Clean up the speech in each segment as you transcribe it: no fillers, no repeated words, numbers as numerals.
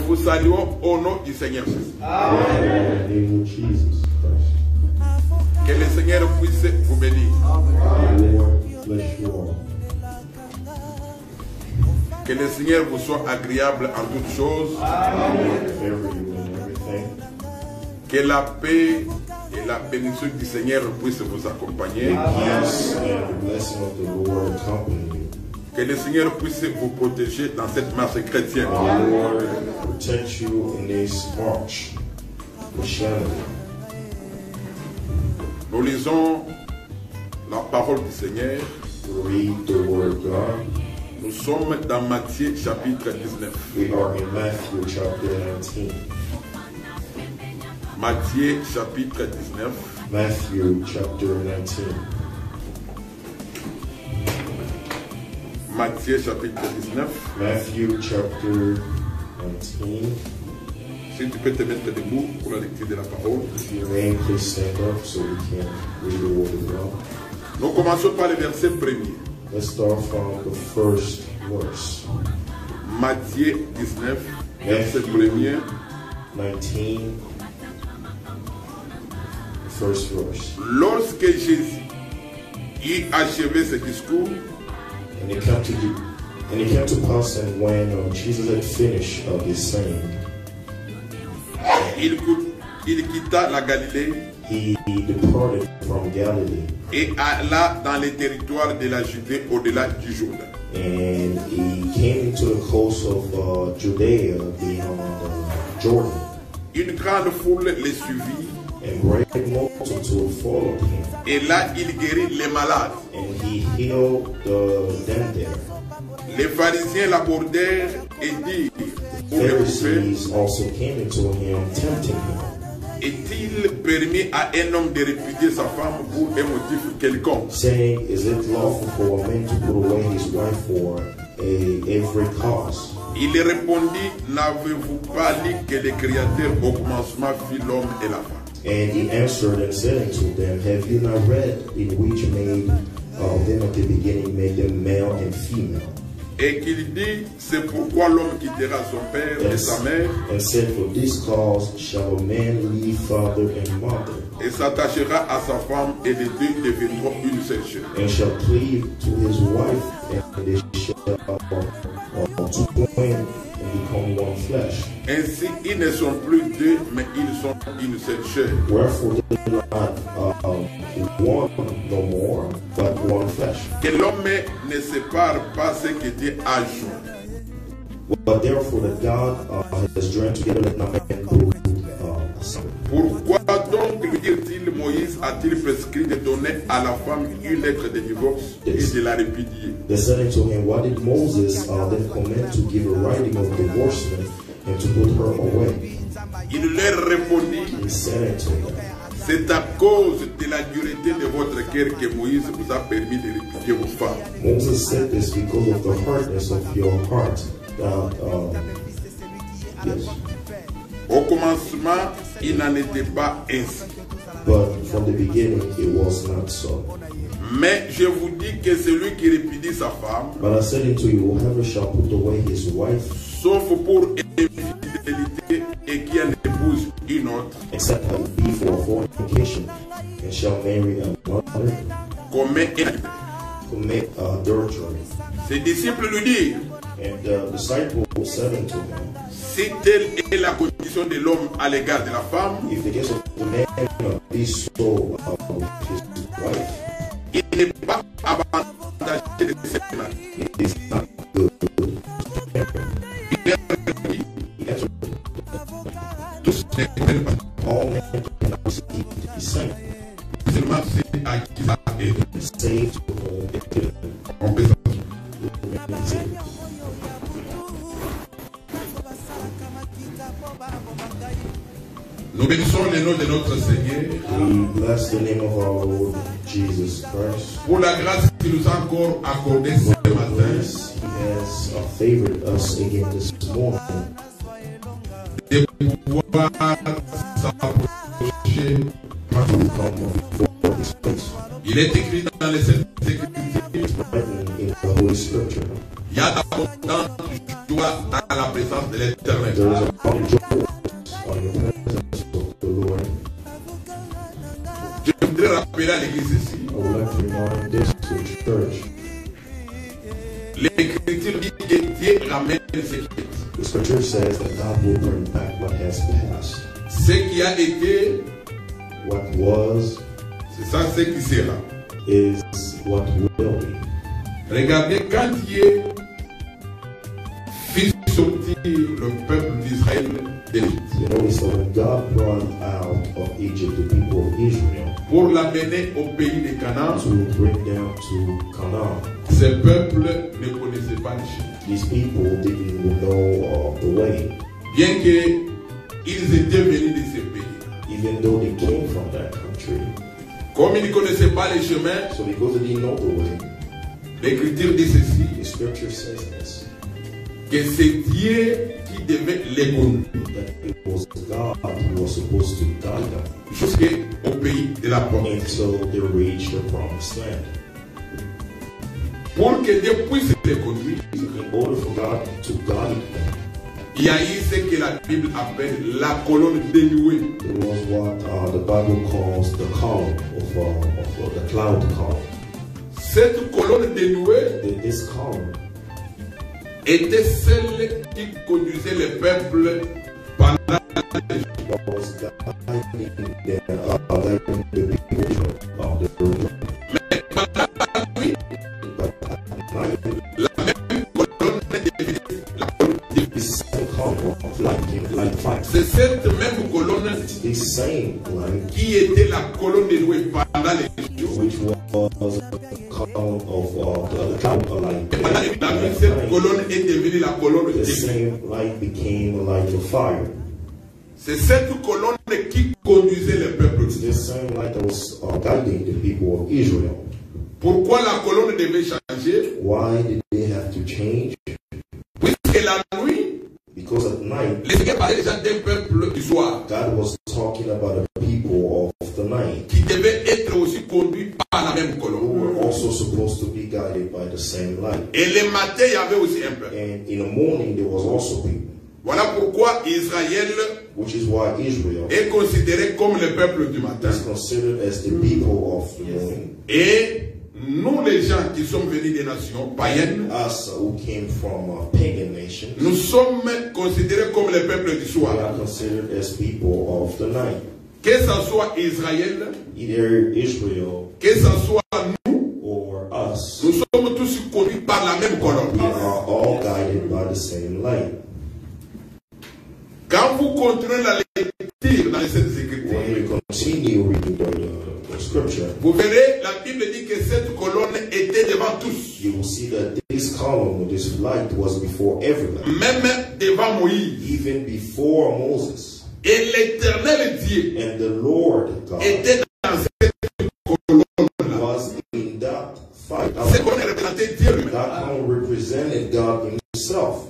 Nous vous saluons au nom du Seigneur Jésus. Amen. Jesus Christ. Que le Seigneur puisse vous bénir. Lord, bless you all. Que le Seigneur vous soit agréable en toutes choses. Que la paix et la bénédiction du Seigneur puissent vous accompagner. Que le Seigneur puisse vous protéger dans cette marche chrétienne. Nous lisons la parole du Seigneur. Nous sommes dans Matthieu chapitre 19. We are in Matthew chapter 19. Matthieu chapitre 19. Matthew chapter 19. Matthieu chapitre 19. Matthew chapter 19. Si tu peux te mettre debout pour la lecture de la parole. If you may, please stand up so we can read the word of God. Nous commençons par le verset premier. Let's start from the first verse. Matthieu 19, verset premier. 19, first verse. Lorsque Jésus eut achevé ce discours, And it came to pass, and when Jesus had finished this saying, il quitta la Galilée he departed from Galilee. Et alla dans les territoires de la Judée au-delà du Jourdain. And he came into the coast of Judea beyond Jordan. Une grande foule le suivit. And great multitude followed him. Et là, il guérit les malades. And he healed them there. Les pharisiens l'abordèrent et dirent, Pharisees also came into him, tempting him. Est-il permis à un homme de répudier sa femme pour un motif quelconque? Saying, is it lawful for a man to put away his wife for every cause? Il répondit, n'avez-vous pas lu que le Créateur au commencement fit l'homme et la femme? And he answered and said unto them, have you not read in which made them at the beginning, made them male and female? Et qu'il dit, c'est pourquoi l'homme quittera son père et sa mère. And said, for this cause shall a man leave father and mother. Et s'attachera à sa femme et les deux deviendront une seule chair. And shall cleave to his wife, and they shall join and become one flesh. Ainsi, ils ne sont plus deux, mais ils sont une seule chair. Wherefore they are not one no more, but one flesh. Que l'homme ne sépare pas ce que Dieu a joint. But therefore that God has joined together, let no man put asunder. Pourquoi donc, lui dit-il, Moïse a-t-il prescrit de donner à la femme une lettre de divorce et de la répudier? They said unto him, why did Moses then command to give a writing of divorcement and to put her away? Il leur répondit, He said unto them, c'est à cause de la dureté de votre cœur que Moïse vous a permis de répudier vos femmes. Moses said this because of the hardness of your heart. Yes. Au commencement, il n'en était pas ainsi. But from the beginning, it was not so. Mais je vous dis que celui qui répudie sa femme, But I said unto you, whoever shall put away his wife, sauf pour infidélité et qui en épouse une autre, except that it be for fornication, and shall marry another, commet un commit adultery. Ses disciples lui dirent, And the disciple said unto him, si telle est la condition de l'homme à l'égard de la femme, if the case of the man be so with his wife, il n'est pas avantageux de cette main. it is not good. Il est He answered, tous ne comprennent pas. all men cannot receive to be saved. Seulement ceux à qui ça est Saved to whom it is given. on peut s'en Nous bénissons le nom de notre Seigneur We bless the name of our Lord Jesus Christ. pour la grâce qu'il nous a encore accordée ce For the matin grace He has favored us again this morning de pouvoir s'approcher. to come before His face. Il est écrit dans les Saintes Écritures, Written in the Holy Scripture. il y a d'abondante joie dans la présence de l'Éternel. There is a lot of joy on the presence of the Lord. Je voudrais rappeler à l'église ici. I would like to remind this to the church. L'Écriture dit que Dieu ramène ce qui est. The scripture says that God will bring back what has passed. Ce qui a été, What was c'est ça ce qui sera. is what will be. Regardez, quand Dieu fit sortir le peuple d'Israël d'Égypte You notice that when God brought out of Egypt the people of Israel pour l'amener au pays de Canaan, to bring them to Canaan, ce peuple ne connaissait pas le chemin. these people didn't know the way, Bien qu'ils étaient venus de ce pays. even though they came from that country. Comme ils ne connaissaient pas le chemin, So because they didn't know the way, l'Écriture dit ceci, the scripture says this, que c'est Dieu qui devait les conduire that it was God who was supposed to guide them jusqu'au pays de la promesse. until they reached the promised land. Pour que Dieu puisse les conduire, In order for God to guide them, il y a eu ce que la Bible appelle la colonne dénouée. there was what the Bible calls the column of the cloud column. Cette colonne dénouée This column était celle qui conduisait le peuple pendant was guiding the people of the river. la même colonne devenait la colonne dénouée. This same column of like fire. C'est cette même colonne This same light, qui était la colonne dénouée pendant les jours. which was the column of the cloud of light. Et pendant les jours, cette colonne est devenue la colonne The dénouée. same light became a light of fire. C'est cette colonne qui conduisait le peuple. It's this same light that was guiding the people of Israel. Pourquoi la colonne devait changer? Why did they have to change? Puisque la nuit, Because at night, les Seigneur parlait déjà d'un peuple du soir God was talking about the people of the night qui devait être aussi conduit par la même who colonne. were also supposed to be guided by the same light. Et le matin, il y avait aussi un peuple. And in the morning, there was also people, Voilà pourquoi Israël which is why Israel est considéré comme le peuple du matin. is considered as the people of the morning. Et nous, les gens qui sommes venus des nations païennes, Us who came from pagan nations, nous sommes considérés comme le peuple du we soir. are considered as people of the night. Que ce soit Israël, Either Israel que ce soit nous, or us, nous sommes tous conduits par la même we colonne. are all guided by the same light. Quand vous continuez la lecture dans les Saintes When Écritures, we continue reading the scripture, vous verrez, la Bible dit que cette colonne était devant tous, you will see that this column, this light, was before everyone, même devant Moïse. even before Moses. Et l'Éternel Dieu And the Lord God était dans cette colonne-là. was in that fight. Cette colonne représentait Dieu lui-même. That column represented God Himself.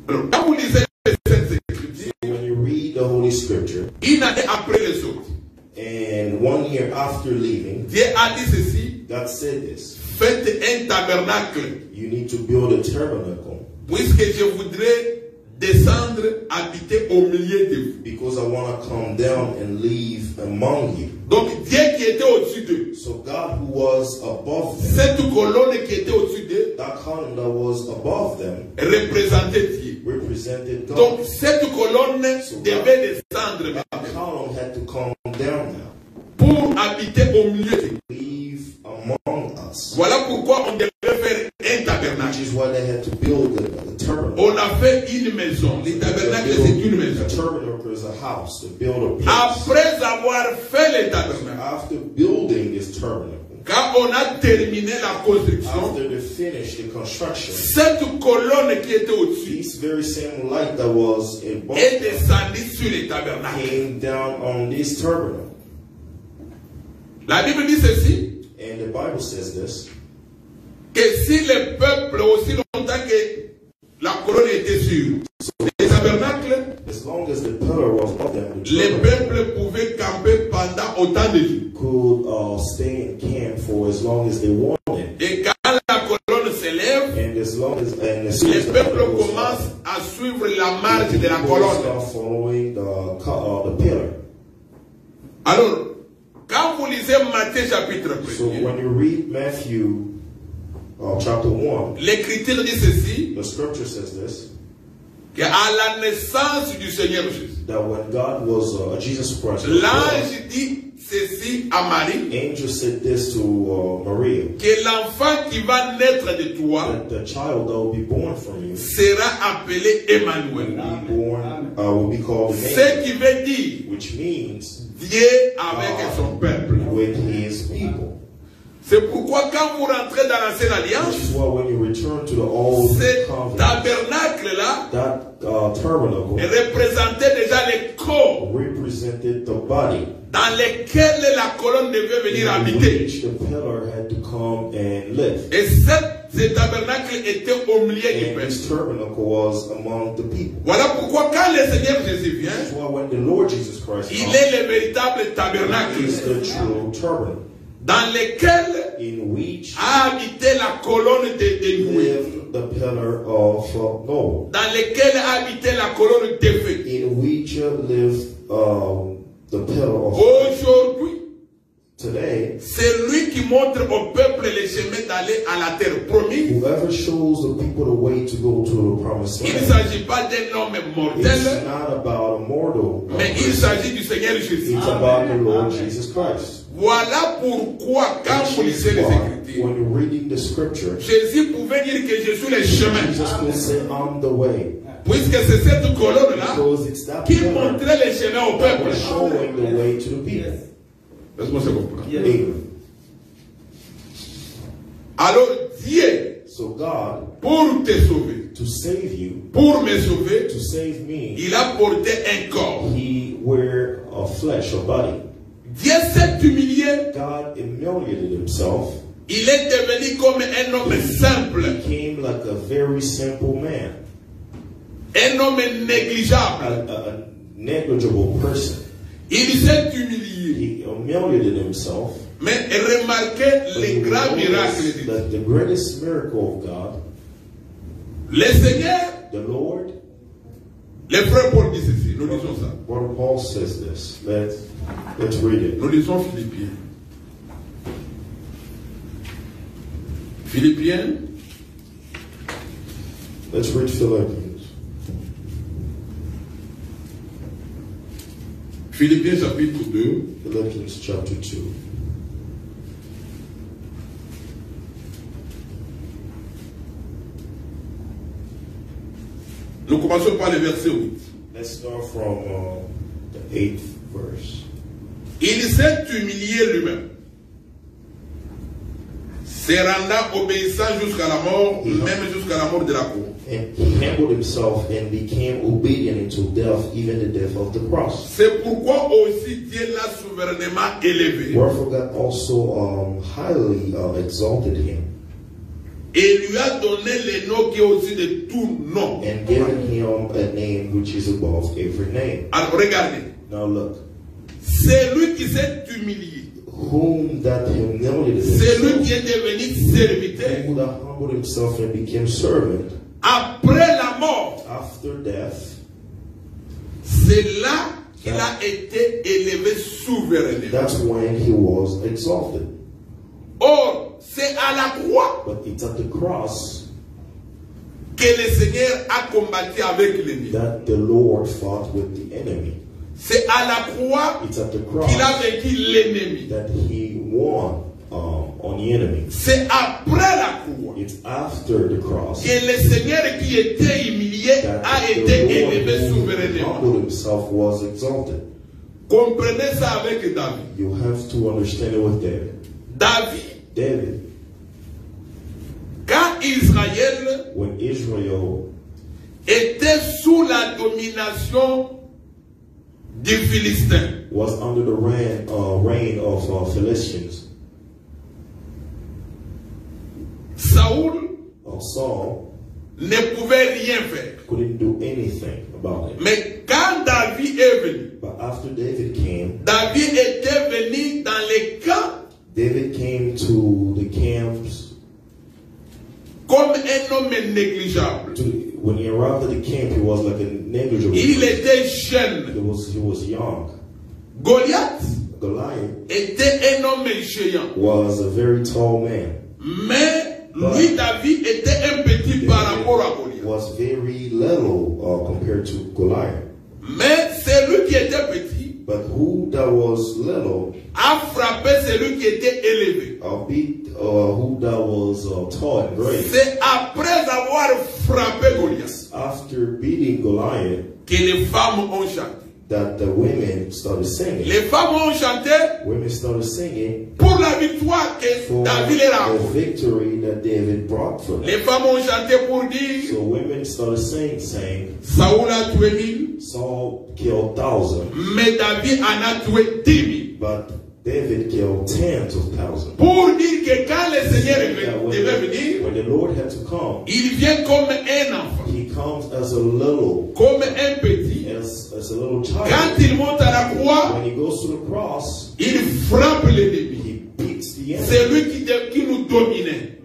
Alors, quand vous lisez les Saintes Écritures, When you read the Holy Scripture, une année après les autres, and 1 year after leaving, Dieu a dit ceci: God said this: faites un tabernacle, you need to build a tabernacle puisque je voudrais descendre, habiter au milieu de vous. because I want to come down and live among you. Donc Dieu qui était au-dessus d'eux, So God who was above them, cette colonne qui était au-dessus d'eux, that column that was above them, représentait Dieu. represented God. Donc cette colonne devait descendre That column had to come down now, pour habiter au milieu de vous. live among us. Voilà pourquoi on devait faire un Which tabernacle. is why they had to build the tabernacle. On a fait une maison. Le tabernacle, c'est une The maison. tabernacle is a house, to build a place. Après avoir fait le tabernacle, After building this tabernacle, quand on a terminé la construction, after they finished the construction, cette colonne qui était au-dessus this very same light that was above est descendue sur le tabernacle. came down on this tabernacle. La Bible dit ceci, And the Bible says this, que si le peuple, aussi longtemps que la colonne était sur le tabernacle, as long as the pillar was above them, the les tabernacle peuples pouvaient camper pendant autant de jours. could stay in camp for as long as they wanted. Et quand la colonne s'élève, And as long as, and as soon les as the peuples pillar goes commencent suivre la marche de la colonne. Following the pillar. Alors, quand vous lisez Matthieu chapitre 1, so when you read Matthew chapter 1, l'Écriture dit ceci, the scripture says this, qu'à la naissance du Seigneur Jésus, that when God was Jesus Christ, l'ange dit ceci à Marie, angel said this to Maria, que l'enfant qui va naître de toi, that the child that will be born from you, sera appelé Emmanuel. Will be called Ce Emmanuel, qui veut dire which means Dieu avec son peuple. with his people. C'est pourquoi quand vous rentrez dans l'ancienne Which alliance, is why when you return to the old ce covenant, tabernacle-là that tabernacle représentait déjà les corps represented the body dans lesquels la colonne devait venir in habiter. which the pillar had to come and live. Et ce tabernacle était au milieu du And peuple. this tabernacle was among the people. Voilà pourquoi quand le Seigneur Jésus vient, That's why when the Lord Jesus Christ il comes, est le véritable tabernacle is the true tabernacle dans lequel in which a habité la colonne de Noué, lived the pillar of Noah, dans lequel a habité la colonne de feu. in which lived the pillar of Aujourd'hui, today. c'est lui qui montre au peuple les chemins d'aller à la terre promise. Whoever shows the people the way to go to the promised Il ne land. s'agit pas d'un homme It's mortel, not about a mortal, mais il s'agit du Seigneur Jésus. it's about the Lord Jesus Christ. Voilà pourquoi quand vous lisez les Écritures, When you're reading the scripture, Jésus pouvait dire que je suis le chemin. Jesus will say, I'm the way. Puisque c'est cette colonne-là Because it's that qui pillar montrait les chemins au that peuple. was showing the way to the people. Laisse-moi se comprendre. Amen. Alors Dieu, So God, pour te sauver, to save you, pour me sauver, to save me, il a porté un corps. he wear a flesh, a body. Dieu s'est humilié. God humiliated himself. Il est devenu comme un homme simple, He came like a very simple man, un homme négligeable. a negligible person. Il s'est humilié. He humiliated himself. Mais remarquez But les you grands notice miracles de Dieu. that the greatest miracle of God, Le Seigneur, the Lord, le frère Paul dit ceci, nous lisons ça. Brother Paul says this. Let's read it. Nous lisons Philippiens. Philippiens, Let's read Philippians. Philippiens chapitre 2. Philippians chapter 2. Nous commençons par le verset 8. Let's start from the 8th verse. Il s'est humilié lui-même, se rendant obéissant jusqu'à la mort, même jusqu'à la mort de la croix. And he humbled himself and became obedient until death, even the death of the cross. C'est pourquoi aussi Dieu l'a souverainement élevé Wherefore God also highly exalted him et lui a donné le nom qui est au-dessus de tout nom. and given him a name which is above every name. Alors regardez, Now look, c'est lui qui s'est humilié, whom that humiliated c'est lui himself, qui est devenu serviteur who that humbled himself and became servant après la mort. after death. C'est là qu'il a été élevé souverainement. That's when he was exalted. Or, c'est à la croix But it's at the cross que le Seigneur a combattu avec l'ennemi. that the Lord fought with the enemy. C'est à la croix It's at the qu'il a cross vaincu l'ennemi. that he won on the enemy. C'est après la croix It's after the cross que le Seigneur qui était humilié that a the été élevé Lord who souverainement. humbled himself was exalted. Comprenez ça avec David. You have to understand it with David. David, Quand Israël when Israel était sous la domination du Philistin, was under the reign of Philistines, Saoul Saul ne pouvait rien faire. couldn't do anything about it. Mais quand David est venu, But after David came, David était venu dans les camps David came to the camps comme un homme négligeable. when he arrived at the camp, he was like a negligible. Il était jeune. He was young. Goliath Goliath était un homme géant. was a very tall man. Mais lui, David, était un petit par rapport à Goliath. Was very little compared to Goliath. Mais celui qui était petit But who that was little a frappé celui qui était élevé. beat who that was tall and great. C'est après avoir frappé Goliath After beating Goliath, que les femmes ont chanté. that the women started singing. Les femmes ont chanté Women started singing pour la victoire que for David a the remportée. victory that David brought for them. Les femmes ont chanté pour dire So women started saying, Saoul a tué 1000, Saul killed 1,000, mais David en a tué 10 000. but David killed tens of thousands. Pour dire que quand le Seigneur That devait venir, when the Lord had to come, il vient comme un enfant, he comes as a little, comme un petit. as a little Quand child. il monte à la croix, When he goes to the cross, il frappe l'ennemi. he beats the enemy. C'est lui qui nous dominait.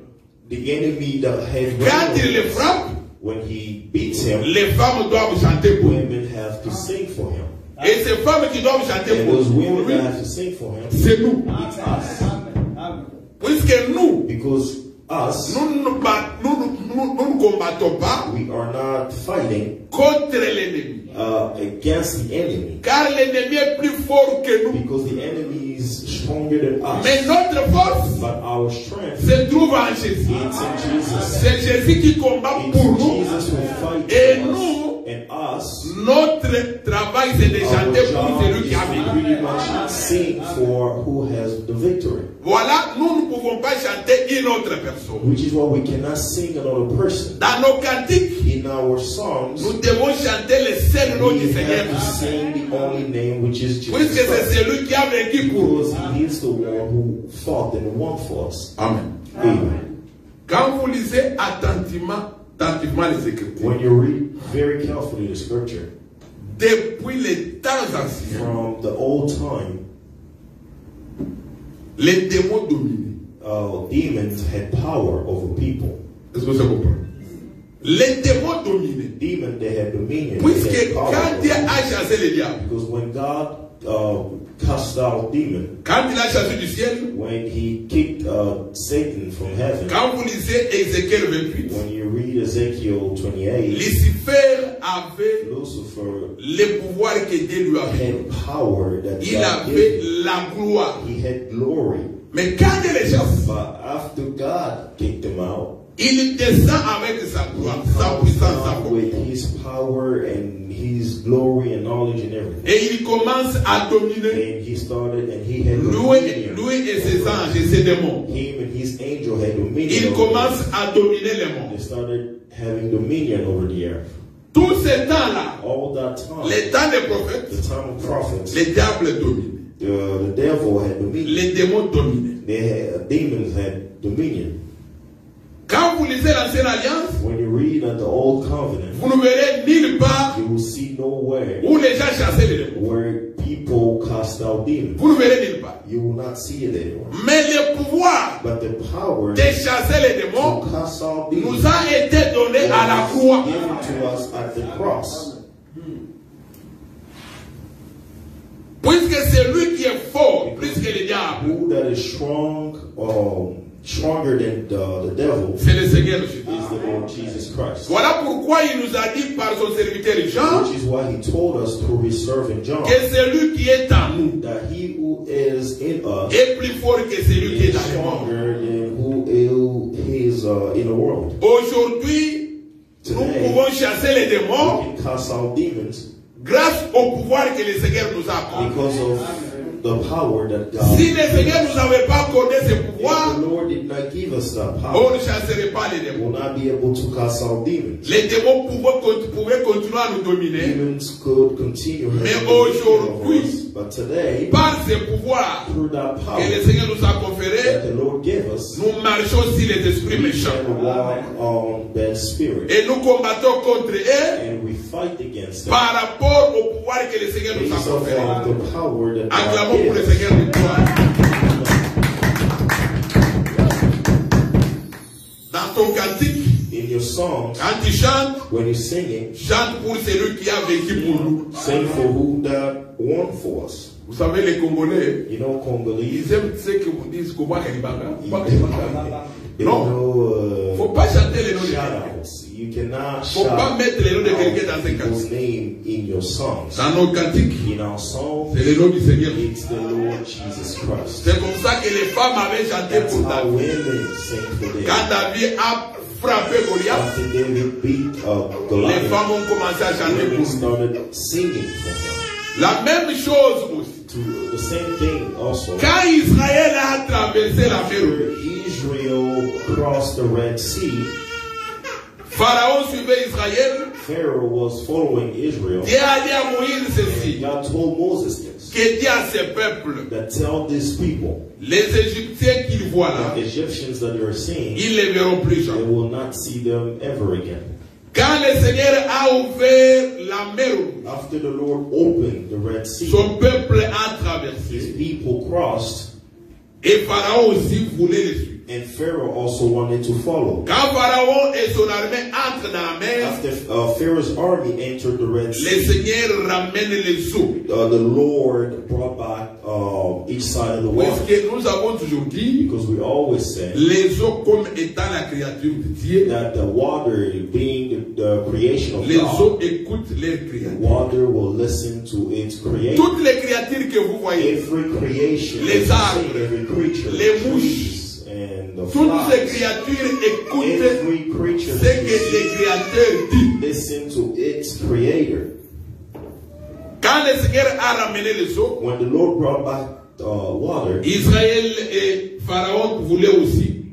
The enemy that had Quand il le reigned. frappe, When he beats him, les femmes doivent chanter pour lui. women have to sing for him. Et ces femmes qui doivent chanter And pour those women lui, that have to sing for him, c'est nous. it's us. Puisque nous, Because us, nous ne combattons pas we are not fighting contre l'ennemi. against the enemy. Car l'ennemi est plus fort que nous. Because the enemy is stronger than us. Mais notre force But our strength, se trouve en Jésus. it's in Jesus. C'est Jésus qui combat It's pour nous. Jesus who fights Et for us. nous, And us, notre travail c'est de our chanter pour job celui is qui a to vécu. pretty much sing for who has the victory. Voilà, nous ne pouvons pas chanter une autre personne. Which is why we cannot sing another person. Dans nos cantiques, In our songs, nous devons chanter le seul nom du we Seigneur. have to sing the only name, which is Jesus Puisque c'est Christ. celui qui a vécu pour nous. Because he is the one who fought and won for us. Amen. Amen. Quand vous lisez attentivement les Écritures, When you read very carefully the scripture, depuis les temps anciens, from the old time, les démons dominaient. demons had power over people. Est-ce que ça comprend? Les démons dominaient. Demons, they had dominion. They Puisque had power quand over Dieu people. a chassé les diables, Because when God cast out demons, quand il a chassé du ciel, when he kicked Satan from heaven, quand vous lisez Ézéchiel 28, when you read Ezekiel 28, Lucifer avait Lucifer le pouvoir que Dieu lui avait. had power that Il God avait gave. la gloire. He had glory. Mais quand Dieu les chasse, But after God kicked him out, il descend avec sa gloire, sa puissance, sa force. with his power and his glory and knowledge and everything. Et il commence à dominer. And he started and he had Lui dominion. et ses anges et ses démons. Him and his angel had dominion. Il over commence them. à dominer les They mondes. started having dominion over the earth. Tout ce temps-là, All that time, les temps des prophètes, the time of prophets, les diables dominaient. the devil had dominion. Les démons dominaient. Demons had dominion. Quand vous lisez l'Ancienne Alliance, When you read at the Old Covenant, vous ne verrez nulle part you will see nowhere où les gens chassaient les démons. where people cast out demons. Vous ne verrez nulle part. You will not see it anywhere. Mais le pouvoir But the power de chasser les démons to cast out demons nous a été donné à la croix. was given to us at the cross. Puisque c'est lui qui est fort, plus que le diable, Who that is strong, stronger than the devil, c'est le Seigneur Jésus. is the Lord Jesus Christ. Voilà pourquoi il nous a dit par son serviteur Jean Which is why he told us through his servant John que celui qui est en nous that he who is in us est plus fort que celui qui est is dans le monde. stronger than who is in the world. Aujourd'hui, nous pouvons chasser les démons We can cast out demons grâce au pouvoir que le Seigneur nous a accordé. because of the power that God. Si le Seigneur ne nous avait pas accordé ce If pouvoir, the Lord did not give us that on power, ne chasserait pas les we démons. will not be able to cast out demons. Les démons pouvaient continuer à nous dominer Demons could continue Mais having dominion aujourd'hui, over us, but today, par ce pouvoir through that que power le Seigneur nous a that conféré. the Lord gave us, Nous marchons sur les esprits we méchants. can walk on that spirit Et nous combattons contre eux and we fight against them. par rapport au pouvoir que le Seigneur nous a Based off conféré. of the power that God Acclamons pour gave le us. Seigneur du gloire. Dans ton cantique, In your songs, Quand tu chantes, when you're singing, chante pour celui qui a vécu pour nous. sing for who that won for us. Vous savez, les Congolais, You know, Congolese, ils aiment ce que vous dites, Koba Kalibanga. you Non, know, faut pas chanter les noms de quelqu'un. shout-outs. You cannot Faut pas shout mettre les noms de quelqu'un out dans un people's cantique. name in your songs. Dans nos cantiques, In our songs, c'est le nom du Seigneur. it's the Lord Jesus Christ. C'est comme ça que les femmes avaient chanté That's pour how David. women sing for them. Quand David a frappé Goliath, After David beat les Goliath, femmes ont commencé à chanter women pour lui. started singing for him. La même chose aussi. The same thing also. Quand Israël a traversé la mer After Rouge, Israel crossed the Red Sea, Pharaon suivait Israël. Pharaoh was following Israel. Dieu a dit à Moïse ceci, God told Moses this, que dit à ce peuple, that tell these people, les Égyptiens qu'ils voient là, the Egyptians that you're seeing, ils ne les verront plus they jamais. will not see them ever again. Quand le Seigneur a ouvert la mer Rouge, After the Lord opened the Red Sea, son peuple a his traversé. people crossed, Et Pharaon aussi voulait les suivre. and Pharaoh also wanted to follow. Quand Pharaon et son armée entrent dans la mer, After Pharaoh's army entered the Red le Sea, Seigneur ramène les eaux. the Lord brought back each side of the water. Parce que nous avons toujours dit, Because we always say les eaux comme étant la créature de Dieu, that the water, being the creation of les God, eaux écoutent les créatures. water will listen to its creator. Toutes les créatures que vous voyez, Every creation, Les arbres, every creature, les the mouches, trees, and the toutes ces flies, créatures écoutent every creature ce que les créateurs disent. listen to its creator. Quand le Seigneur a ramené les eaux, When the Lord brought back water, Israël et Pharaon voulaient aussi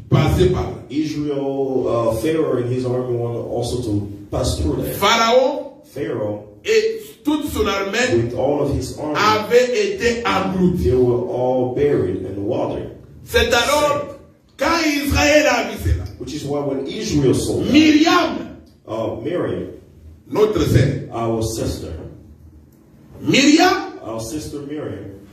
passer par là. Israel, Pharaoh and his army wanted also to pass through that. Pharaoh, Et toute son armée with all of his army, avait été engloutie. they were all buried in water. C'est alors quand Israël a vu cela, Which is why when Israel saw that, Myriam, Miriam, notre sœur, our sister Miriam,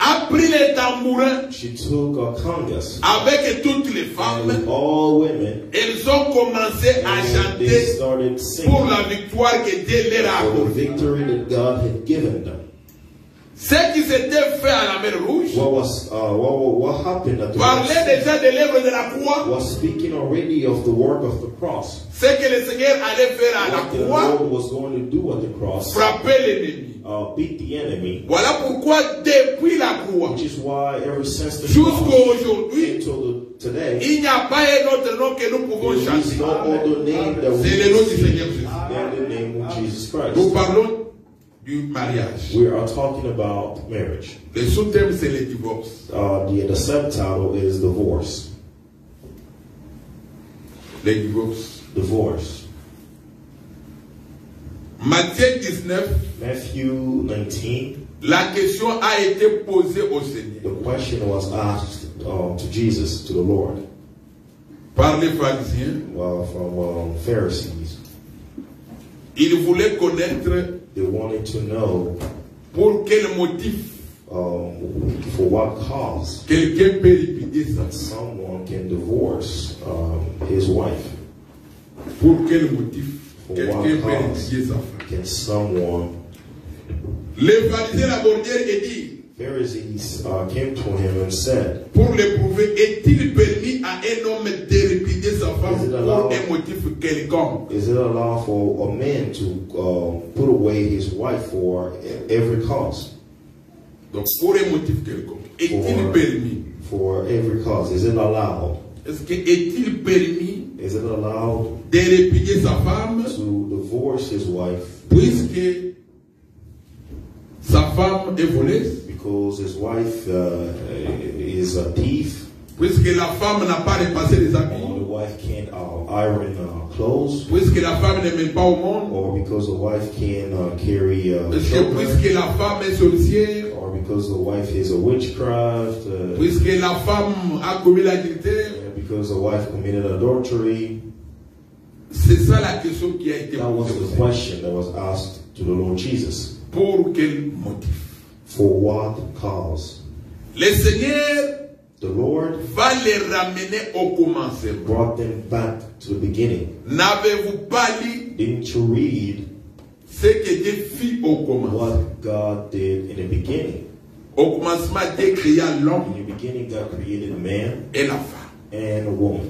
a pris les tambourins she took congas avec toutes les femmes. with all women, Elles ont commencé à and they chanter started pour singing la victoire que Dieu leur a for the accordée. victory that God had given them. Ce qui s'était fait à la mer Rouge What happened at the parlait Red Sea déjà de l'œuvre de la croix. was speaking already of the work of the cross. Ce que le Seigneur allait faire à What the la croix, Lord was going to do at the cross, frapper l'ennemi. beat the enemy, Voilà pourquoi depuis la croix which is why ever since the jusqu'à cross aujourd'hui, until today, il n'y a pas un autre nom que nous pouvons there is chanter. no other name that we C'est le nom du see Seigneur Jésus. than the name of Jesus Nous Christ. parlons du mariage. We are talking about marriage. Le sous-thème, c'est le divorce. The subtitle is divorce. Le divorce. Divorce. Matthieu 19, Matthew 19, la question a été posée au Seigneur the question was asked to Jesus, to the Lord, par les pharisiens. from Pharisees. Ils voulaient connaître They wanted to know pour quel motif for what cause quelqu'un peut répudier sa femme. someone can divorce his wife. Pour quel motif For quelqu'un what peut cause répudier sa femme. can someone... Les pharisiens l'abordèrent et dirent, Pharisees came to him and said, pour l'éprouver, est-il permis à un homme de répudier sa femme Is it pour allowed? un motif quelconque? is it allowed for a man to put away his wife for every cause? Donc, pour un motif quelconque, est-il permis? For every cause. Is it allowed? Est-ce que est-il permis Is it allowed de répudier sa femme to divorce his wife puisque sa femme est voleuse? because his wife is a thief, Puisque la femme n'a pas repassé les or habits? the wife can't iron clothes, Puisque la femme ne mène pas au monde? or because the wife can't carry Est-ce que children, puisque la femme est sorcière? or because the wife is a witchcraft, Puisque la femme a commis l'adultère? because the wife committed adultery? C'est ça la question qui a été That was posée. the question that was asked to the Lord Jesus. Pour quel motif? For what cause? Le Seigneur The Lord va les ramener au commencement. brought them back to the beginning. N'avez-vous pas lu Didn't you read ce que Dieu fit au commencement? what God did in the beginning? Au commencement, Dieu créa l'homme In the beginning, God created man et la femme. and a woman.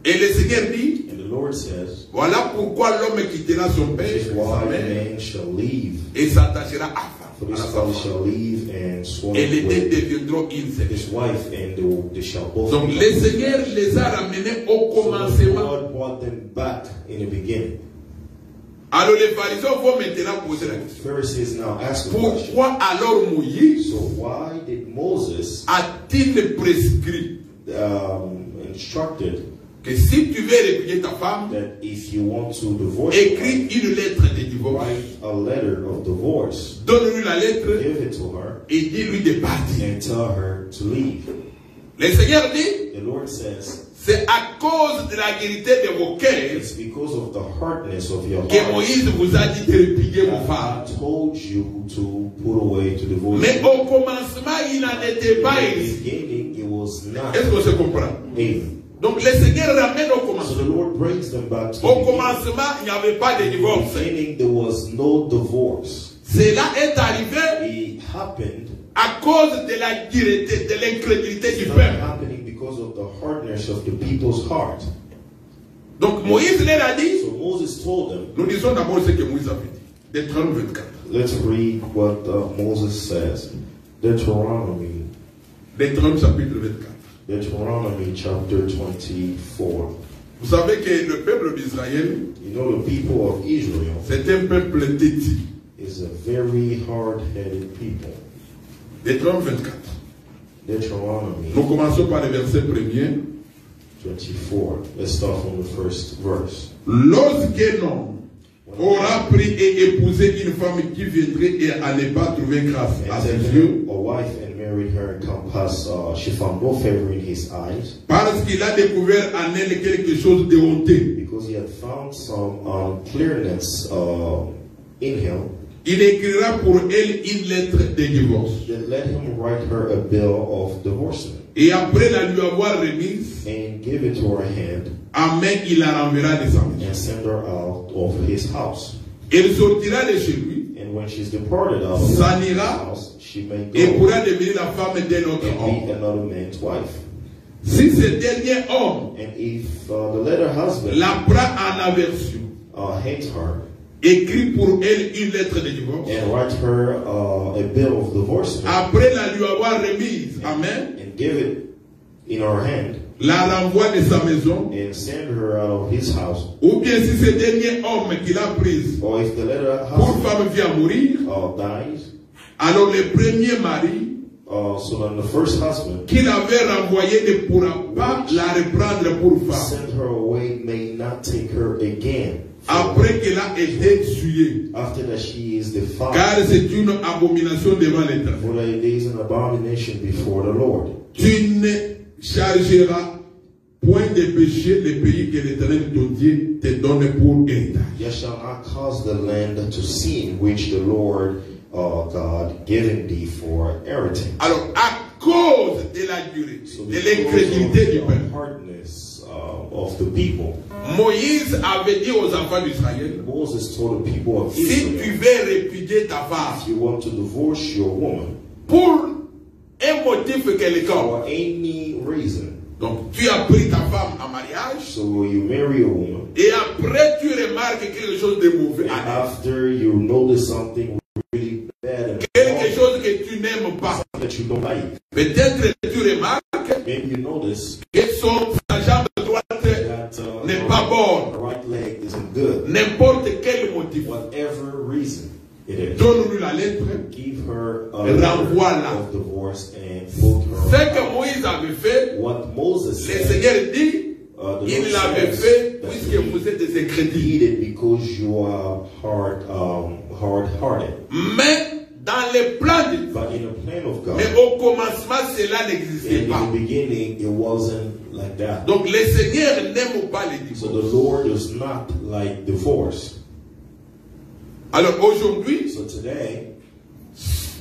Et le Seigneur dit, And the Lord says, voilà pourquoi l'homme quittera son père this is et why sa a mère man shall leave. et s'attachera à For sa this femme. cause shall leave and swarm Et les deux with deviendront une seule. his wife, and they shall both. Donc le Seigneur les a ramenés au So the commencement. Lord brought them back in the beginning. Alors les pharisiens vont maintenant poser la question. Pharisees now ask the question. Pourquoi alors Moïse So why did Moses a-t-il prescrit instructed que si tu veux répudier ta femme, that if you want to divorce your écris wife, une lettre de divorce, write a letter of divorce, donne-lui la lettre give it to her, et dis-lui de partir. and tell her to leave? Le Seigneur dit, The Lord says, c'est à cause de la guérité de vos cœurs it's because of the hardness of your que heart Moïse vous a dit de répudier vos femmes. that I told you to put away, to divorce. Mais au commencement, il n'en était pas In the ainsi. beginning, it was not. Est-ce qu'on se comprend? Amen. Donc le Seigneur ramène au So commencement. the Lord brings them back to the Au beginning. commencement, il n'y avait pas de In the divorce. beginning, there was no divorce. Cela est arrivé It happened. à cause de la dureté, de l'incrédulité du It's not peuple. happening because of the hardness of the people's heart. Donc Moïse leur a dit, So Moses told them, nous disons d'abord ce que Moïse avait dit. Deutéronome 24. let's read what Moses says. Deuteronomy Chapitre 24. Deuteronomy chapter 24. Vous savez que le peuple d'Israël, You know, the people of Israel c'est un peuple têtu. is a very hard-headed people. Deutéronome 24. Deuteronomy Nous commençons par le verset premier. 24. Let's start from the first verse. Lorsqu'un homme aura pris et épousé une femme qui viendrait et à ne pas trouver grâce à And ses then yeux, a wife and married her and compass, she found no favor in his eyes, parce qu'il a découvert en elle quelque chose de honteux, because he had found some clearness in him. il écrira pour elle une lettre de divorce. Then let him write her a bill of divorcement Et après la lui avoir remise, and give it to her hand amen, il la renverra de sa maison. and send her out of his house. Elle sortira de chez lui And when she's departed out of S'en his ira house, she may et go pourra devenir la femme d'un autre and homme. be another man's wife. Si ce dernier homme And if the latter husband la prend en aversion, hates her écrit pour elle une lettre de divorce, and write her a bill of divorcement après la lui avoir remise, amen, and give it in her hand la renvoie de sa maison, and send her out of his house, ou bien si ce dernier homme qu'il a prise or if the latter pour husband femme vient mourir, dies, alors le premier mari so then the first husband qu'il avait renvoyé ne pourra pas la reprendre pour femme send her away may not take her again après qu'elle a été tuée, after that she is defiled, car c'est une abomination devant l'Éternel. for it is an abomination before the Lord. Tu ne chargeras point de péché le pays que l'Éternel ton Dieu te donne pour héritage. You shall not cause the land to sin which the Lord God given thee for inheritance. Alors, à cause de la durée, So de because l'incrédulité du of the peuple, hardness of the people, Moïse avait dit aux enfants d'Israël, Moses told the people of si tu Israel, veux répudier ta if femme you want to divorce your woman pour un motif quelconque, for any reason, donc tu as pris ta femme en mariage, so you marry a woman, et après tu remarques quelque chose de mauvais, and after you notice something really bad and quelque wrong, chose que tu n'aimes pas, that you don't like, peut-être tu remarques maybe you notice que sa jambe droite that n'est pas bonne, the right leg isn't good. n'importe quel motif. Whatever reason it is, Donne-lui la lettre. give her a Renvoie-la. letter of divorce and put Ce her que out. Moïse avait fait, What Moses le said, Seigneur dit, the il Lord l'avait says fait that puisque he vous êtes des incrédules. did it because you are hard-hearted. Mais dans le plan de Dieu, But in the plan of God, mais au commencement, cela n'existait in pas. the beginning, it wasn't like that. Donc le Seigneur n'aime pas les So divorces. the Lord does not like divorce. Alors aujourd'hui, So today,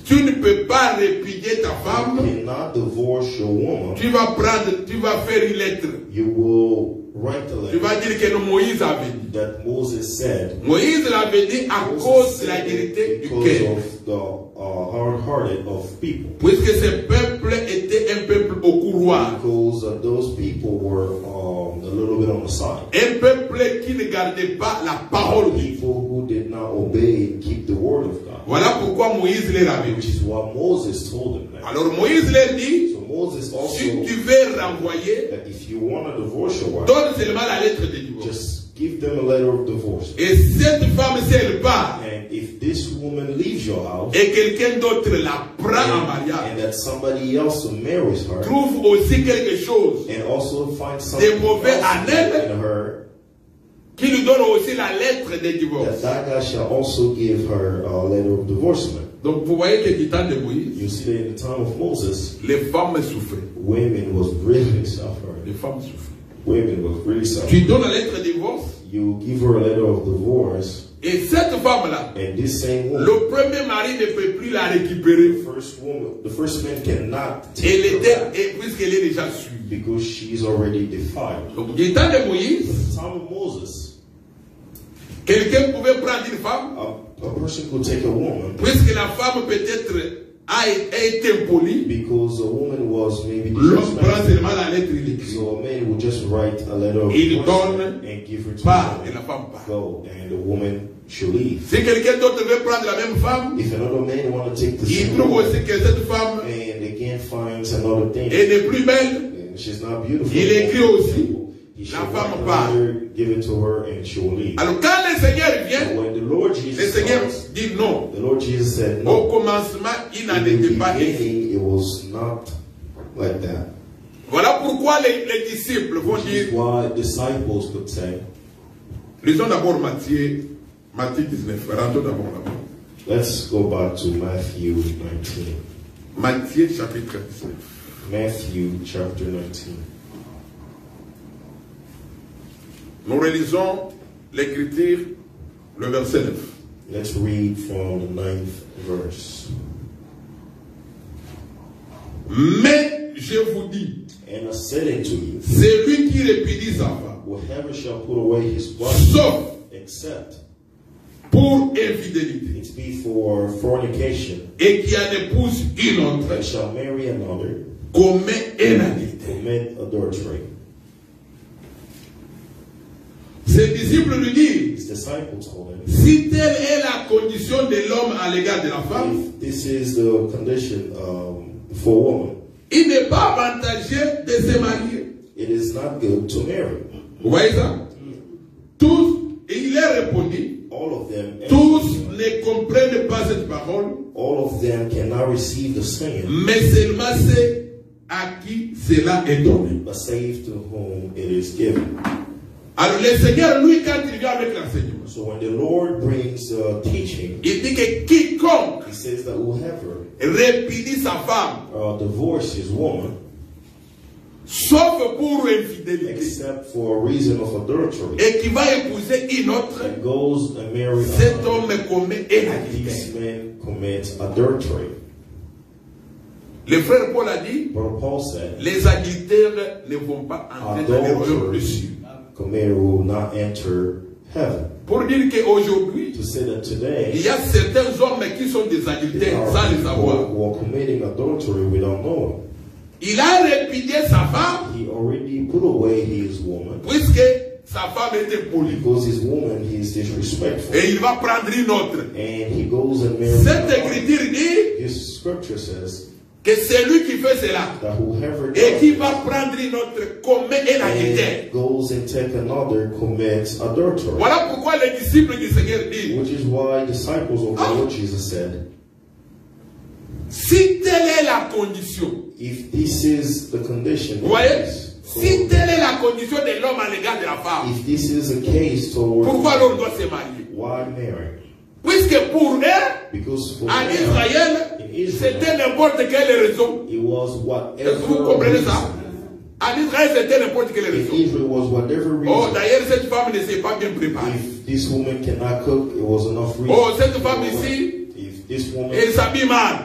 Tu ne peux pas répudier ta femme. You cannot divorce your woman. Tu vas faire une lettre. You will write a Tu letter vas dire que Moïse avait dit. that Moses said. Moïse l'avait dit à cause de la vérité du cœur. Because of the hard-hearted of people. Puisque ce peuple était un peuple au couloir. Because those people were a little bit on the side. Un peuple qui ne gardait pas la parole de Dieu. People who did not obey and keep the word of God. Voilà pourquoi Moïse leur avait Which dit. is what Moses told them. That. Alors Moïse leur dit, So Moses also, si tu veux renvoyer, that if you want to divorce your wife, donne seulement la lettre de divorce. just give them a letter of divorce. Et cette femme, si elle part, And if this woman leaves your house, et quelqu'un d'autre la prend en and mariage, that somebody else marries her, trouve aussi quelque chose and also finds something de mauvais en elle, in her, qui lui donne aussi la lettre de divorce. that guy shall also give her a letter of divorcement. Donc vous voyez que du temps de Moïse, You see that in the time of Moses, les femmes souffraient. women was really suffering. Les femmes souffraient. Women was really Tu suffering. donnes la lettre de divorce, You give her a letter of divorce, et cette femme-là, and this same woman, le premier mari ne peut plus la récupérer. the first man cannot take Elle her était, back et puisqu'elle est déjà suivie. because she's already defiled. Donc du temps de At Moïse, the time of Moses, quelqu'un pouvait prendre une femme, a person could take a woman puisque la femme peut-être a été impolie, because a woman was maybe l'homme prend disrespectful. seulement la lettre, il écrit. So a man would just write a letter of Il divorce donne and give her to Part, the et la woman. femme part. Go, and the woman should leave. Si quelqu'un d'autre veut prendre la même femme, If another man want to take the il same trouve woman, aussi que cette femme, and again finds another thing, elle n'est plus belle, and she's not beautiful, il écrit aussi, he la should femme write part. a letter, give it to her, and she will leave. Alors quand le Seigneur vient, When the Lord le Jesus Seigneur comes, dit non. the Lord Jesus said Au no. commencement, il n'en In the était pas ainsi. beginning, it was not like that. Voilà pourquoi les disciples vont Which is dire, why disciples could say, lisons d'abord Matthieu 19, rentrons d'abord là-bas. let's go back to Matthew 19. Matthieu chapitre 19. Matthew chapter 19. Nous relisons l'écriture, le verset 9. Let's read from the 9th verse. Mais je vous dis, And I said unto you, celui qui répudie sa femme, whoever shall put away his wife, sauf except pour infidélité, it be for fornication, et qui en épouse une autre, and shall marry another, commet un adultère. commit adultery. Ses disciples lui disent, His disciples told him, si telle est la condition de l'homme à l'égard de la femme, if this is the condition for a woman, il n'est pas avantageux de se marier. it is not good to marry. Vous voyez ça? Tous, et il leur répondit, All of them, tous ne comprennent pas cette parole, all of them cannot receive the saying, mais seulement ceux à qui cela est donné. but save to whom it is given. Alors le Seigneur, lui, quand il vient avec l'enseignement, So when the Lord brings teaching, il dit que quiconque He says that whoever répudie sa femme, divorces woman, sauf pour infidélité, except for a reason of adultery, et qui va épouser une autre, and goes and marries cet another, homme commet un this adultère. man commits adultery. Le frère Paul a dit, Brother Paul said, les adultères ne vont pas entrer dans le royaume des cieux. Commander will not enter heaven. Pour dire qu'aujourd'hui, To say that il today, y a certains hommes qui sont des there adultères are sans le people savoir. who are committing adultery without knowing. Il a répudié sa femme He already put away his woman puisque sa femme était polie. because his woman he is disrespectful, Et il va prendre une autre. and he goes and marries Cette another. écriture dit His scripture says que celui qui fait cela that whoever et qui does va prendre une autre commet un adultère. and goes and take another commits adultery. Voilà pourquoi les disciples du Seigneur disent, Which is why disciples of the Lord Jesus said, si telle est la condition, if this is the condition, vous voyez, si telle est la condition de l'homme à l'égard de la femme, if this is a case toward, pourquoi alors on doit se marier? why marry? Puisque pour eux, Because for en them, Israël, in Israel, c'était n'importe quelle raison. it was Est-ce que vous whatever comprenez ça? reason. En Israël, c'était n'importe quelle In raison. Israel, it was whatever Oh, reason. d'ailleurs, cette femme ne s'est pas bien préparée. If this woman cannot cook, it was enough reason. Oh, cette femme ici, If this woman elle s'habille mal.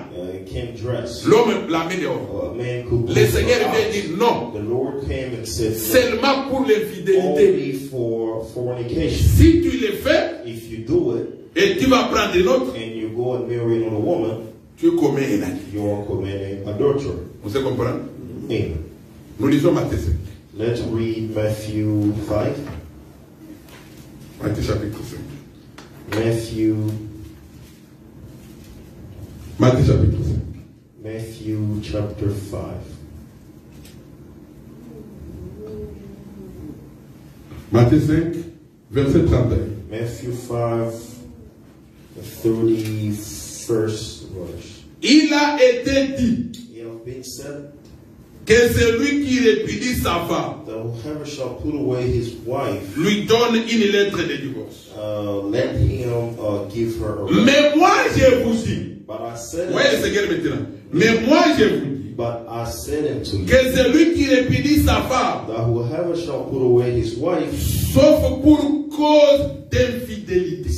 can't dress. L'homme l'a mis dehors. A man could Le Seigneur vient dire non. The Lord came and said, Seulement pour l'infidélité. only for fornication. Si tu le fais, If you do it, et tu vas prendre une autre, and you go and marry another woman, tu commets un acte. you are committing adultery. Vous savez comprendre? Amen. Nous lisons Matthieu 5. Let's read Matthew 5. Matthieu chapitre 5. Matthieu chapitre 5. Matthew chapter 5. Matthieu 5, verset 31. Matthew 5, the 31st verse. Il a été dit It has been said que celui qui répudie sa femme that whoever shall put away his wife, lui donne une lettre de divorce. let him give her a Mais moi je vous dis, But I said voyez le Seigneur maintenant, mais moi je vous dis But I said unto you que celui qui répudie sa femme, that whoever shall put away his wife, sauf pour cause d'infidélité,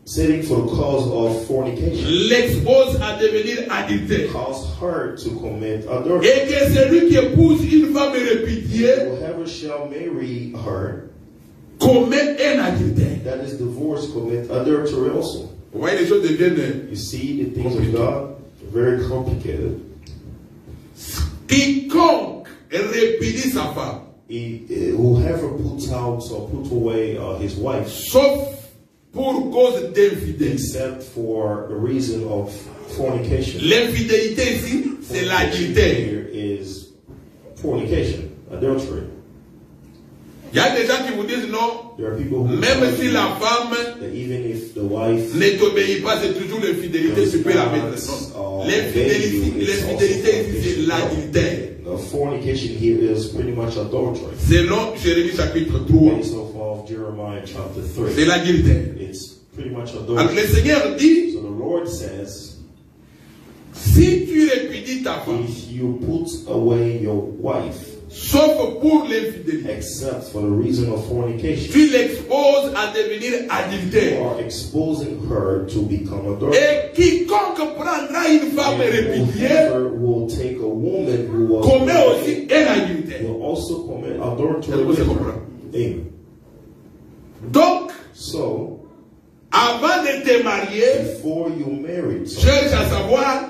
sitting for the cause of fornication, l'expose à devenir adultère. cause her to commit adultery. Et que celui qui épouse une femme répudiée Whoever shall marry her, commet un adultère. that is divorced, commit adultery also. Vous voyez, les choses deviennent. You see, the things of God are very complicated. Quiconque répudie sa femme, Whoever puts out or put away his wife, sauf pour cause d'infidélité. except for the reason of fornication. L'infidélité ici, c'est l'adultère. Here is fornication, adultery. Il y a des gens qui vous disent non, There are people who même si la femme that even if the wife ne t'obéit pas, c'est toujours l'infidélité, tu peux la mettre. Non. L'infidélité ici, c'est l'adultère. The fornication here is pretty much adultery. Selon Jérémie chapitre 3, Based off of Jeremiah chapter 3. c'est l'adultère. It's pretty much Alors adultery. le Seigneur dit, So the Lord says, si tu répudies ta femme, if you put away your wife, sauf pour l'infidélité, except for the reason of fornication, tu l'exposes à devenir you adultère. are exposing her to become adultery. Et quiconque prendra une femme And répudiée whoever will take a woman who was commet married aussi un adultère. will also commit adultery Est-ce que with vous her. comprenez? Amen. Donc, So, avant de te marier, before you married someone, cherche à savoir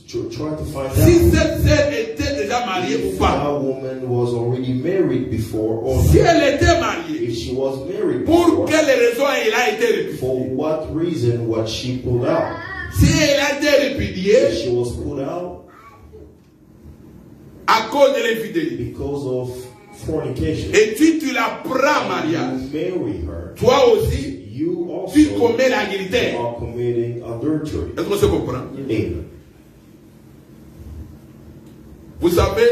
try to find si out cette sœur était déjà mariée ou if pas. that woman was already married before or Si not. elle était mariée, If she was married pour before, quelle raison elle a été répudiée? for what reason was she pulled out? Si elle a été répudiée If she was pulled out à cause de l'infidélité, because of fornication, et tu la prends en mariage, you marry her, toi aussi, you tu also commets l'adultère. are committing adultery. Est-ce qu'on se comprend? Amen. Vous savez,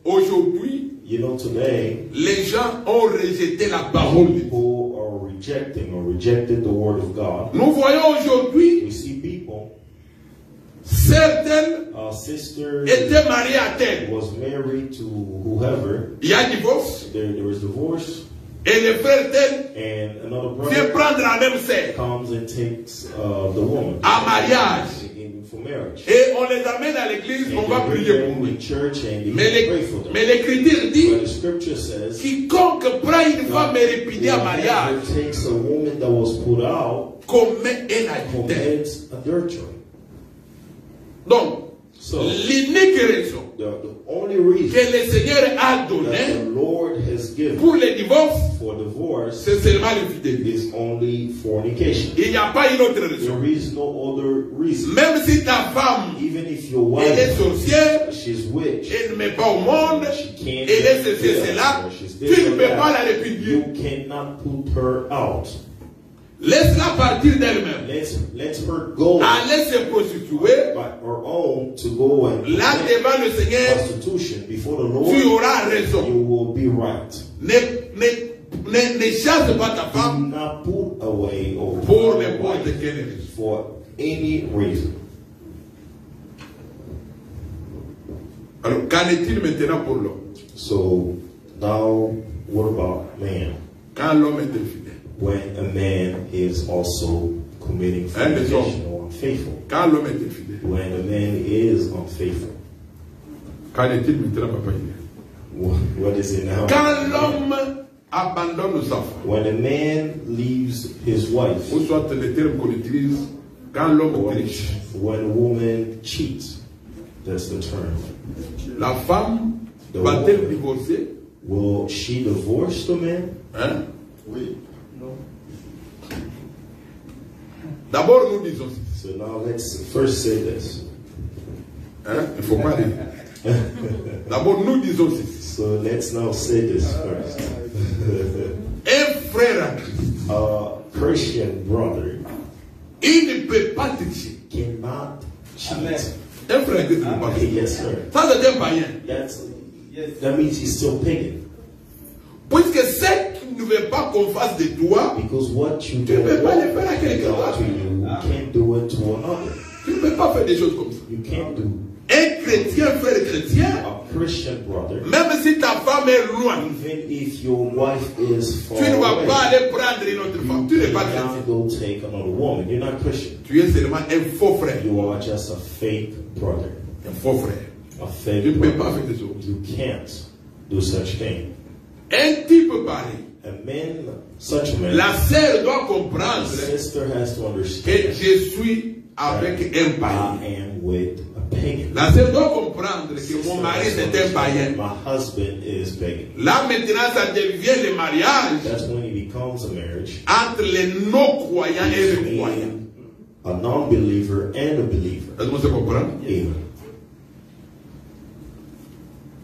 aujourd'hui, You know, today, les gens ont rejeté la parole de Dieu. people are rejected the word of God. Nous voyons aujourd'hui We see people, certaines sisters étaient mariées à tel. was married to whoever, Il y a divorce. there is divorce, Et le frère tel and another vient brother prendre la même sœur comes and takes the woman en mariage. for marriage. Et on les amène à l'église, on va And they prier bring pour them eux. in church and they Mais pray for them. l'Écriture But dit, the scripture says, quiconque prend une femme répudiée en mariage whoever takes a woman that was put out commet un adultère. commits adultery. Donc, So, l'unique raison the only reason que le Seigneur a that donnée the Lord has given pour le divorce, for divorce c'est seulement l'infidélité. is only fornication. Il n'y a pas une autre raison. There is no other reason. Même si ta femme, Even if your elle est wife, sorcière, she's witch, elle ne met pas au monde, she can't elle est get ceci et this, cela, or she's tu this ne or peux pas that, la répudier. you cannot put her out. Laisse-la partir d'elle-même. Let her go Aller se prostituer. by her own to go and Là commit devant le Seigneur, prostitution before the tu Lord. auras raison. You will be right. Ne chasse pas ta Do femme not put away or pour put n'importe away quelle raison. for any reason. Alors, qu'en est-il maintenant pour l'homme? So now, what about man? Quand l'homme est infidèle. When a man is also committing fornication or unfaithful. Quand l'homme est infidèle. When a man is unfaithful. Qu'en est-il maintenant, papa? What is it now? Quand l'homme abandonne sa femme. When a man leaves his wife. Ou soit le terme qu'on utilise, quand l'homme triche. When a woman cheats. That's the term. La femme va-t-elle divorcer? Will she divorce the man? Hein? Oui. Non. D'abord, nous disons ceci. So now let's first say this. Hein? Il ne faut pas dire. D'abord, nous disons ceci. So let's now say this first. Un frère A Christian brother il ne peut pas tricher. cannot cheat. Un frère qui ne peut pas tricher. Yes, sir. Ça, c'est un païen. That means he's still pagan. Puisque ce qui ne veut pas qu'on fasse de toi, Because what you tu ne don't peux pas le want faire à quelqu'un d'autre. to you can't do it to another. Tu ne peux pas faire des choses comme ça. You can't do. Un chrétien, frère chrétien, A Christian brother, même si ta femme est loin, even if your wife is far tu ne vas away, pas aller prendre une autre femme. Tu n'es pas chrétien. cannot go take another woman. You're not Christian. Tu es seulement un faux frère. You are just a fake brother. Un faux frère. A fake Tu ne peux pas brother. faire des choses. You can't do such thing. Un type pareil. A man, such a man, La sœur doit the comprendre sister has to que understand je suis avec un I païen. am with a pagan. La sœur doit comprendre que mon mari c'est un païen. My husband is pagan. Là maintenant ça devient le mariage That's when it becomes a marriage entre les non-croyants et les croyants. between a non-believer and a believer. Est-ce que vous comprenez? Amen.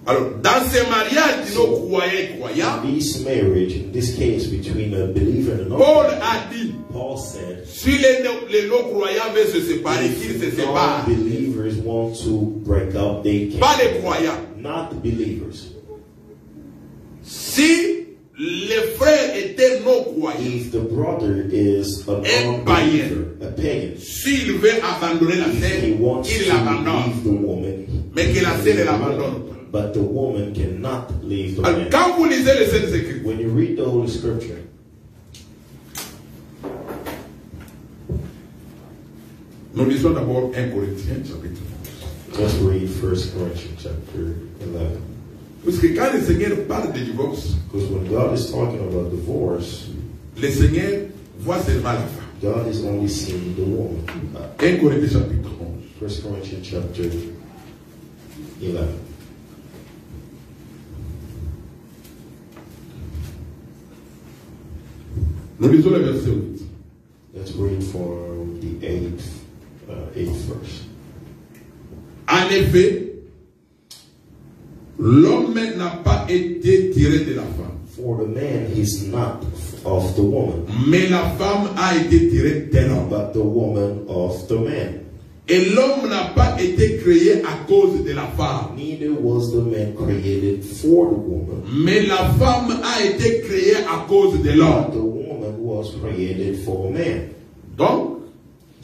Alors, dans ce mariage de non-croyants et croyants, This marriage, in this case, between a believer and a Paul non-believer, a dit, Paul said, si les non-croyants veulent se séparer, qu'ils se if séparent. non-believers want to break up, they Pas can. les croyants. Not the believers. Si les frères étaient non-croyants, If the brother is a Un non-believer, a pagan, s'il veut abandonner la if he sœur, wants qu'il to l'abandonne. leave the woman, Mais que la sœur ne l'abandonne pas. but the woman cannot leave the Alors, man. quand vous lisez les Saintes Écritures, When you read the Holy Scripture, nous lisons d'abord 1 Corinthiens chapitre 11. let's read 1 Corinthians chapter 11. Parce que quand le Seigneur parle de divorce, Because when God is talking about divorce, le Seigneur voit seulement la femme. God is only seeing the woman. 1 Corinthiens chapitre 11. 1 Corinthians chapter 11. Nous lisons le verset 8. Let's read from the eighth verse. En effet, l'homme n'a pas été tiré de la femme, For the man is not of the woman, mais la femme a été tirée de l'homme. but the woman of the man. Et l'homme n'a pas été créé à cause de la femme, Neither was the man created for the woman, mais la femme a été créée à cause de but l'homme. the woman was created for a man. Donc,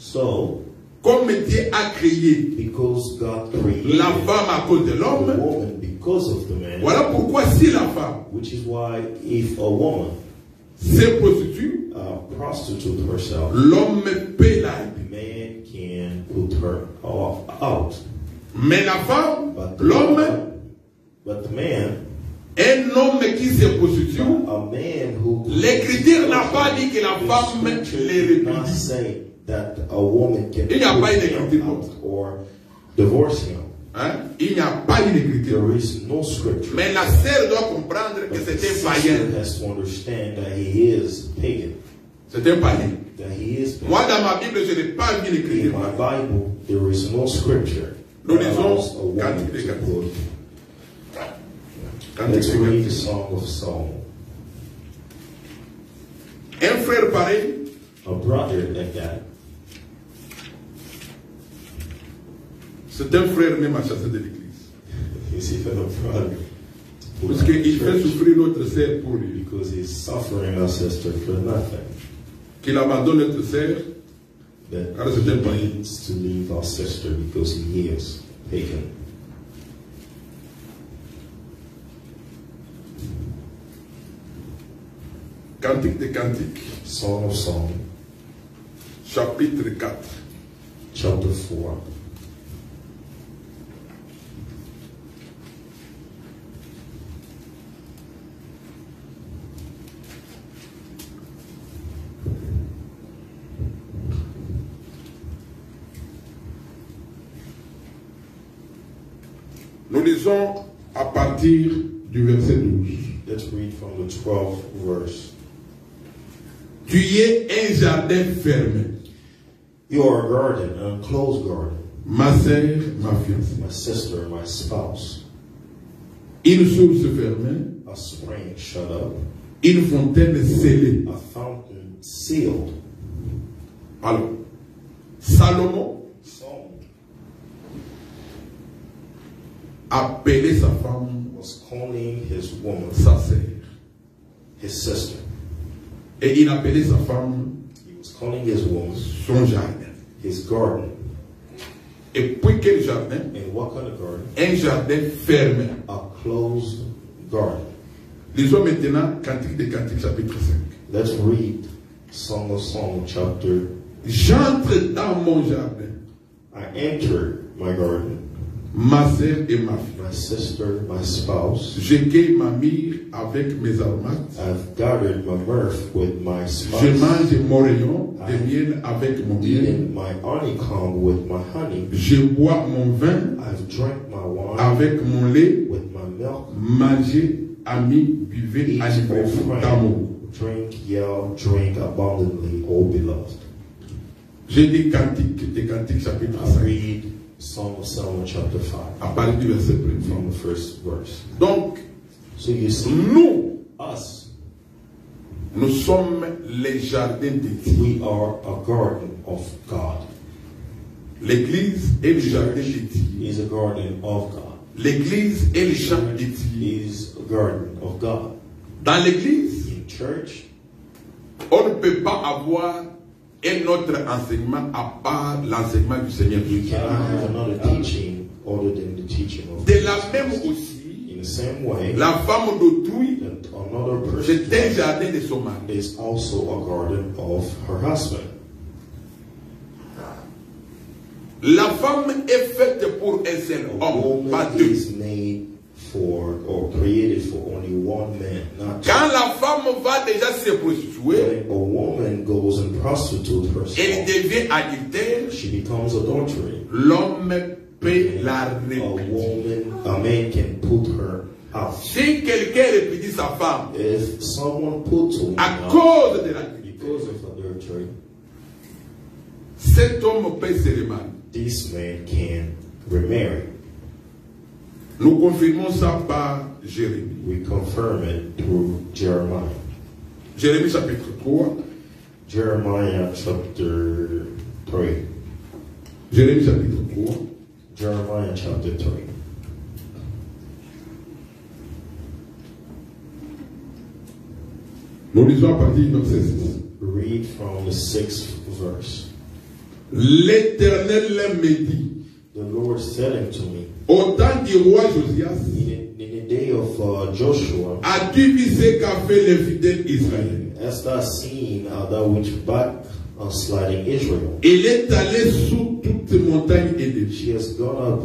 So, comme Dieu a créé because God created la femme à cause de the l'homme, woman because of the man, voilà pourquoi si la femme which is why if a woman se prostitue, prostitute herself, l'homme peut la the man can put her out. Mais la femme, But l'homme, the man, un homme qui se prostitue, a man who l'Écriture n'a pas dit que la the femme scripture les did not répudie. say that a woman can Il n'y a pas une put him écriture out comme ça. or divorce him. Hein? Il n'y a pas une écriture. There is no scripture. Mais la sœur doit comprendre que But the c'est un sister païen. has to understand that he is pagan. C'est un païen. That he is pagan. Moi, dans ma Bible, je n'ai pas vu une In écriture. my Bible, there is no scripture Nous that lisons allows a woman Cantique des to Cantiques. put. Cantique Let's des read the Cantiques. Song of Song. Un frère pareil, A brother like that, c'est un frère même à chasser de l'église. is even a brother. Parce qu'il fait souffrir notre sœur pour lui. Because he's suffering our sister for nothing. Qu'il abandonne notre sœur, That Alors, c'est un he païen. needs to leave our sister because he is pagan. Cantique des Cantiques, Song of Song, chapitre 4. chapter 4. Nous lisons à partir du verset 12. Let's read from the 12th verse. Tu es un jardin fermé. You are a garden, an enclosed garden. Ma sœur, ma fiancée. My sister, my spouse. Une source fermée. A spring shut up. Une fontaine scellée. A fountain sealed. Alors, Salomon appelait sa femme, was calling his woman, sa sœur. his sister. Et il appelait sa femme, He was calling his woman, son jardin. his garden. Et puis quel jardin? And what kind of garden? Un jardin fermé. A closed garden. Lisons maintenant Cantique des Cantiques chapitre 5. Let's read Song of Songs chapter. J'entre dans mon jardin, I enter my garden, ma sœur et ma fille. my sister, my spouse. J'écueille ma myrrhe avec mes aromates. I've gathered my mirth with my Je spouse. mange mon rayon de miel avec mon miel. Eaten my honeycomb with my honey. Je bois mon vin I've drank my wine avec mon lait. with my milk. Mangez, amis, buvez, Eat, enivrez-vous O d'amour. friend, drink, yell, drink abundantly, O beloved. J'ai dit Cantique des Cantiques chapitre I 5. read Song of Solomon chapter 5 À partir du verset 1. from the first verse. Donc, So you see, nous sommes les jardins de Dieu. we are a garden of God. L'église est le jardin de Dieu. Is a garden of God. L'église est le jardin de Dieu. Is a garden of God. Dans l'église, In church, on ne peut pas avoir un autre enseignement à part l'enseignement du Seigneur. you cannot have another teaching other than the teaching of De la Jesus. même aussi, In the same way, la femme d'autrui, that another c'est un person jardin de son mari. is also a garden of her husband. La femme est faite pour un seul A homme, pas woman deux. is made for or created for only one man, not two. Quand la femme va déjà se prostituer, When a woman goes and prostitutes elle herself, devient adultère, she becomes adultery. l'homme peut la A répudier. man can put her out. Si quelqu'un répudie sa femme If someone puts a woman à out cause de l'adultère, because of adultery, cet homme peut se remarier. this man can remarry. Nous confirmons ça par Jérémie. We confirm it through Jeremiah. Jérémie chapitre 3. Jeremiah chapter 3. Jérémie chapitre 3. Jeremiah chapter 3. Nous lisons à partir du verset 6. Read from the 6th verse. L'Éternel me dit, The Lord said unto me, au temps du roi Josias, in the day of Joshua, as-tu vu ce qu'a fait les fidèles Israël? hast thou seen that which backsliding Israel? Il est allé sous toute montagne élevée She has gone up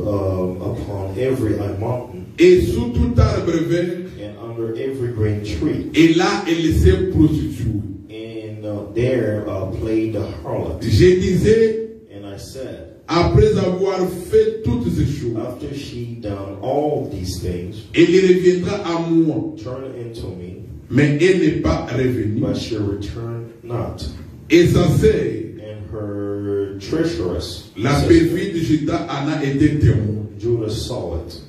upon every high mountain et sous tout arbre vert, and under every green tree, et là elle s'est prostituée. and there played the harlot. Je disais, And I said, après avoir fait toutes ces choses, after she done all these things, elle reviendra à moi, turn into me, mais elle n'est pas revenue. but she returned not. Et sa sœur, And her treacherous la sister, perfide Judas en a été témoin. Judah saw it.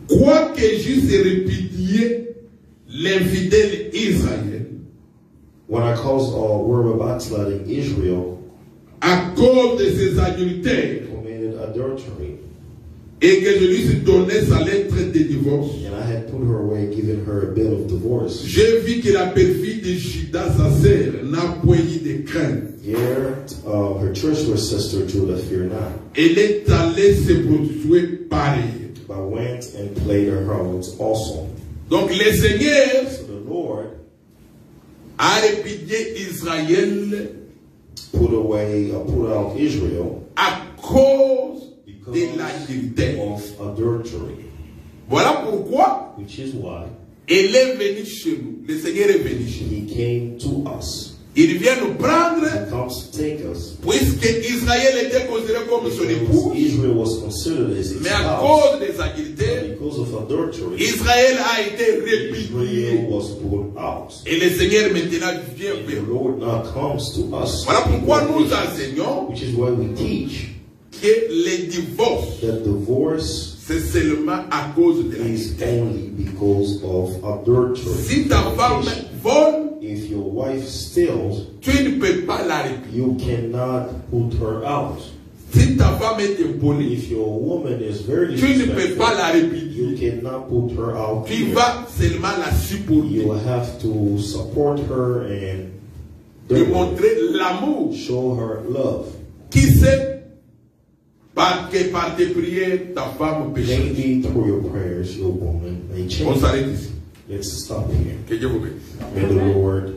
Quoique j'eusse répudié l'infidèle Israël When I caused were a backsliding Israel à cause de ses adultères committed adultery, et que je lui ai donné sa lettre de divorce, and I had put her away, given her a bill of divorce. j'ai vu que la perfide Judas, sa sœur, n'a point eu de crainte. Yet her treacherous sister Judah feared not, Elle est allée se prostituer pareil. but went and played her harlots also. Donc le Seigneur So the Lord a répudié Israël put out Israel à cause de l'adultère. of adultery. Voilà pourquoi Which is why il est venu chez nous. Le Seigneur est venu chez nous. he came to us. Il vient nous prendre, He comes to take us. puisque Israël était considéré comme son époux, Israel was considered as his mais à spouse. cause des adultères, Because of adultery, Israël a été répudié. Israel was put out. Et le Seigneur maintenant vient And vers the nous. Lord now comes to us. Voilà pourquoi nous enseignons Which is why we teach que les divorces, that divorce c'est seulement à cause de la is only because of adultery. Si ta femme vole, If your wife steals, tu ne peux pas la réprimer. you cannot put her out. Si ta femme est impolie, If your woman is very tu ne peux pas disrespectful, la répudier. you cannot put her out. Tu either. vas seulement la supporter. You have to support her and Démontrer l'amour. show her love. Qui sait que par tes prières, ta femme péche. Maybe through your prayers, your woman may On change. s'arrête ici. Let's stop here. Que Dieu vous bénisse. May the Lord